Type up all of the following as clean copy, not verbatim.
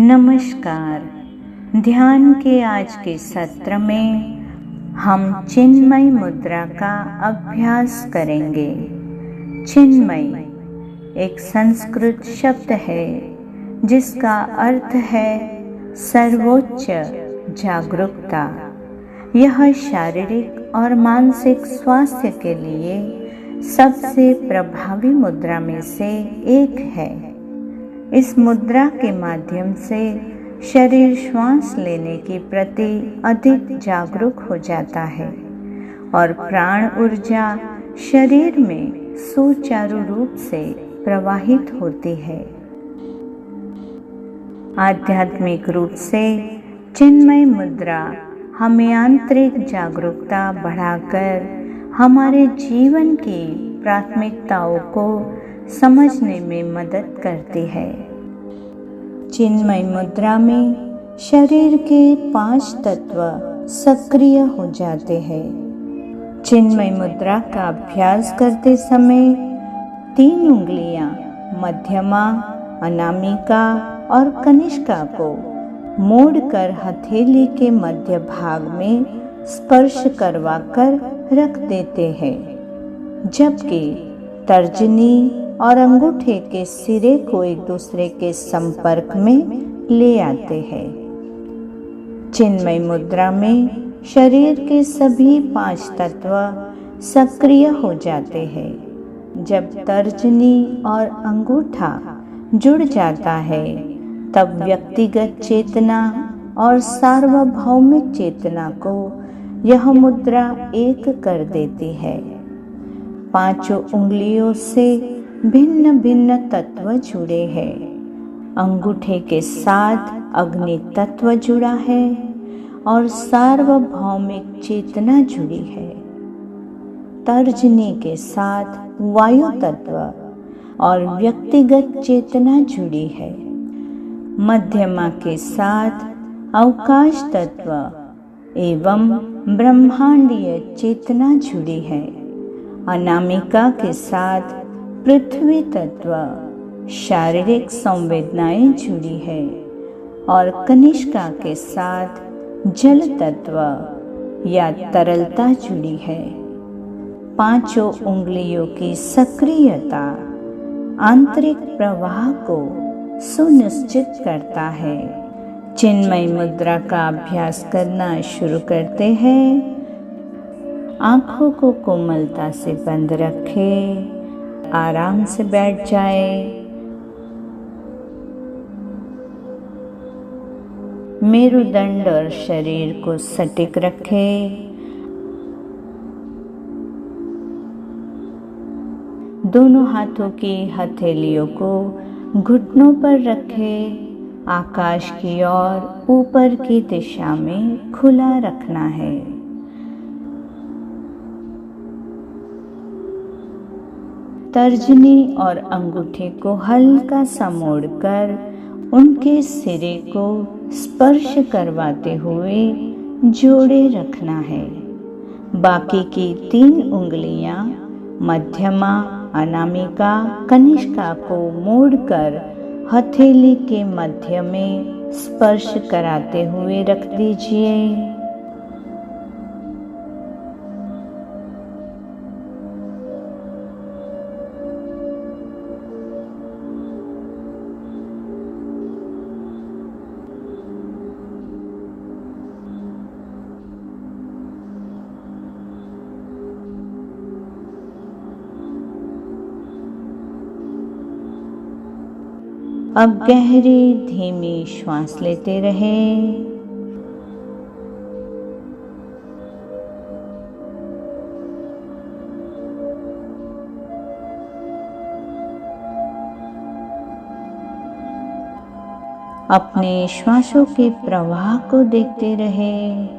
नमस्कार। ध्यान के आज के सत्र में हम चिन्मय मुद्रा का अभ्यास करेंगे। चिन्मय एक संस्कृत शब्द है जिसका अर्थ है सर्वोच्च जागरूकता। यह शारीरिक और मानसिक स्वास्थ्य के लिए सबसे प्रभावी मुद्रा में से एक है। इस मुद्रा के माध्यम से शरीर श्वास लेने के प्रति अधिक जागरूक हो जाता है और प्राण ऊर्जा शरीर में सुचारू रूप से प्रवाहित होती है। आध्यात्मिक रूप से चिन्मय मुद्रा हमें आंतरिक जागरूकता बढ़ाकर हमारे जीवन की प्राथमिकताओं को समझने में मदद करती है। चिन्मय मुद्रा में शरीर के 5 तत्व सक्रिय हो जाते हैं। चिन्मय मुद्रा का अभ्यास करते समय 3 उंगलियां मध्यमा, अनामिका और कनिष्का को मोड़कर हथेली के मध्य भाग में स्पर्श करवाकर रख देते हैं, जबकि तर्जनी और अंगूठे के सिरे को एक दूसरे के संपर्क में ले आते हैं। चिन्मय मुद्रा में शरीर के सभी 5 तत्व सक्रिय हो जाते हैं। जब तर्जनी और अंगूठा जुड़ जाता है तब व्यक्तिगत चेतना और सार्वभौमिक चेतना को यह मुद्रा एक कर देती है। 5 उंगलियों से भिन्न भिन्न तत्व जुड़े हैं। अंगूठे के साथ अग्नि तत्व जुड़ा है और सार्वभौमिक चेतना जुड़ी है। तर्जनी के साथ वायु तत्व और व्यक्तिगत चेतना जुड़ी है। मध्यमा के साथ अवकाश तत्व एवं ब्रह्मांडीय चेतना जुड़ी है। अनामिका के साथ पृथ्वी तत्व शारीरिक संवेदनाएं जुड़ी है और कनिष्का के साथ जल तत्व या तरलता जुड़ी है। 5 उंगलियों की सक्रियता आंतरिक प्रवाह को सुनिश्चित करता है। चिन्मय मुद्रा का अभ्यास करना शुरू करते हैं। आंखों को कोमलता से बंद रखें, आराम से बैठ जाए। मेरुदंड और शरीर को सटीक रखें। दोनों हाथों की हथेलियों को घुटनों पर रखें। आकाश की ओर ऊपर की दिशा में खुला रखना है। तर्जनी और अंगूठे को हल्का सा मोड़कर उनके सिरे को स्पर्श करवाते हुए जोड़े रखना है। बाकी की 3 उंगलियां मध्यमा, अनामिका, कनिष्का को मोड़कर हथेली के मध्य में स्पर्श कराते हुए रख दीजिए। अब गहरी धीमी श्वास लेते रहें। अपने श्वासों के प्रवाह को देखते रहें।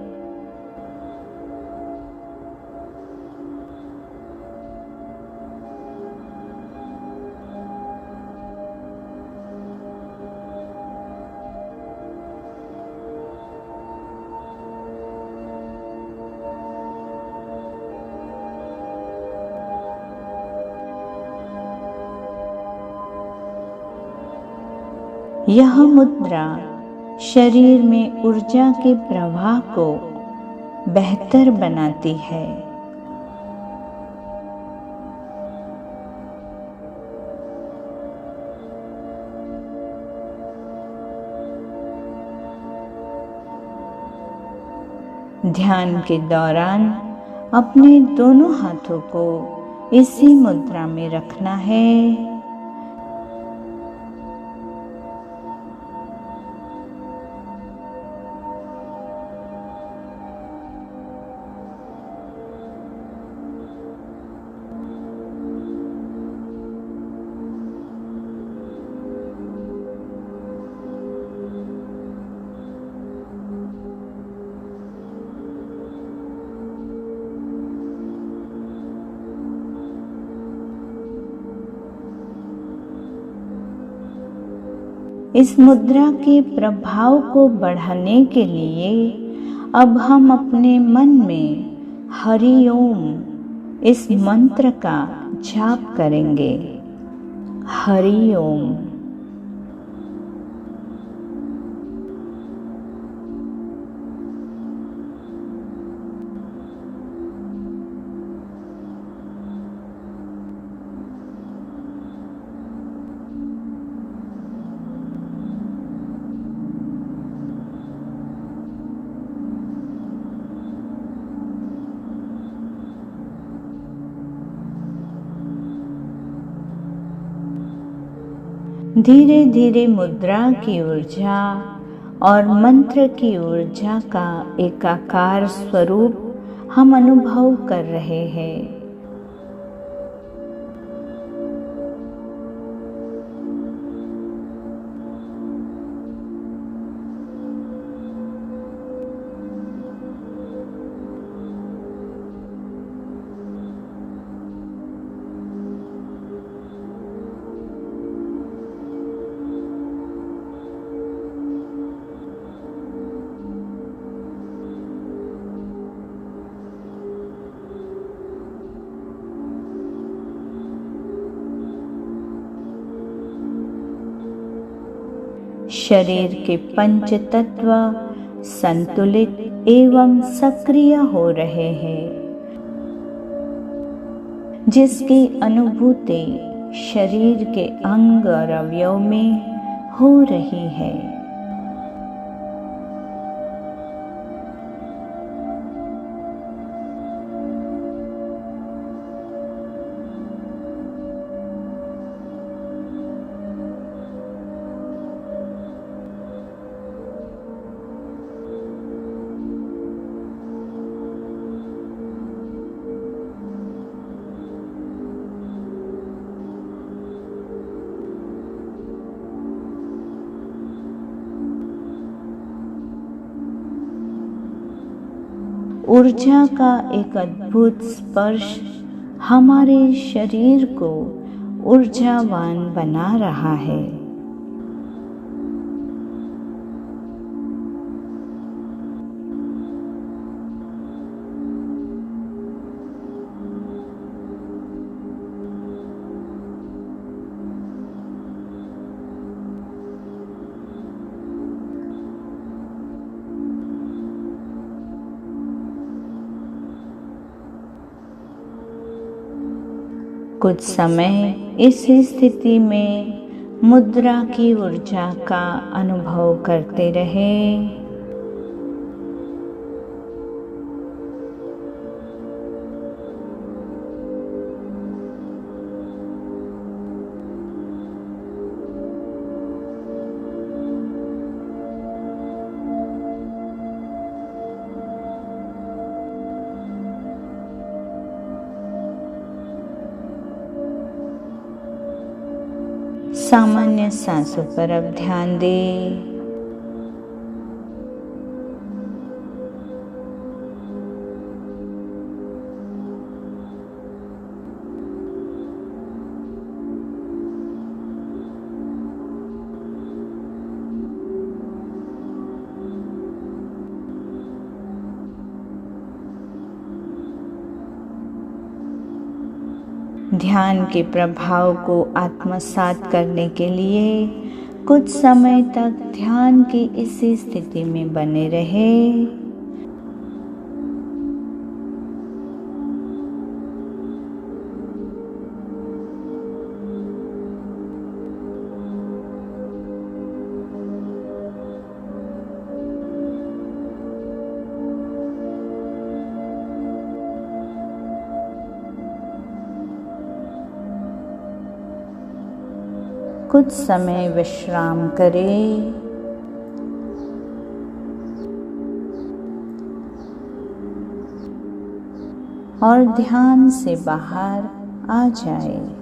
यह मुद्रा शरीर में ऊर्जा के प्रवाह को बेहतर बनाती है। ध्यान के दौरान अपने दोनों हाथों को इसी मुद्रा में रखना है। इस मुद्रा के प्रभाव को बढ़ाने के लिए अब हम अपने मन में हरि ओम इस मंत्र का जाप करेंगे। हरि ओम। धीरे धीरे मुद्रा की ऊर्जा और मंत्र की ऊर्जा का एकाकार स्वरूप हम अनुभव कर रहे हैं। शरीर के पंच तत्व संतुलित एवं सक्रिय हो रहे हैं, जिसकी अनुभूति शरीर के अंग और अवयव में हो रही है। ऊर्जा का एक अद्भुत स्पर्श हमारे शरीर को ऊर्जावान बना रहा है। कुछ समय इस स्थिति में मुद्रा की ऊर्जा का अनुभव करते रहें। सामान्य सांसों पर अब ध्यान दें। ध्यान के प्रभाव को आत्मसात करने के लिए कुछ समय तक ध्यान की इसी स्थिति में बने रहे। कुछ समय विश्राम करें और ध्यान से बाहर आ जाए।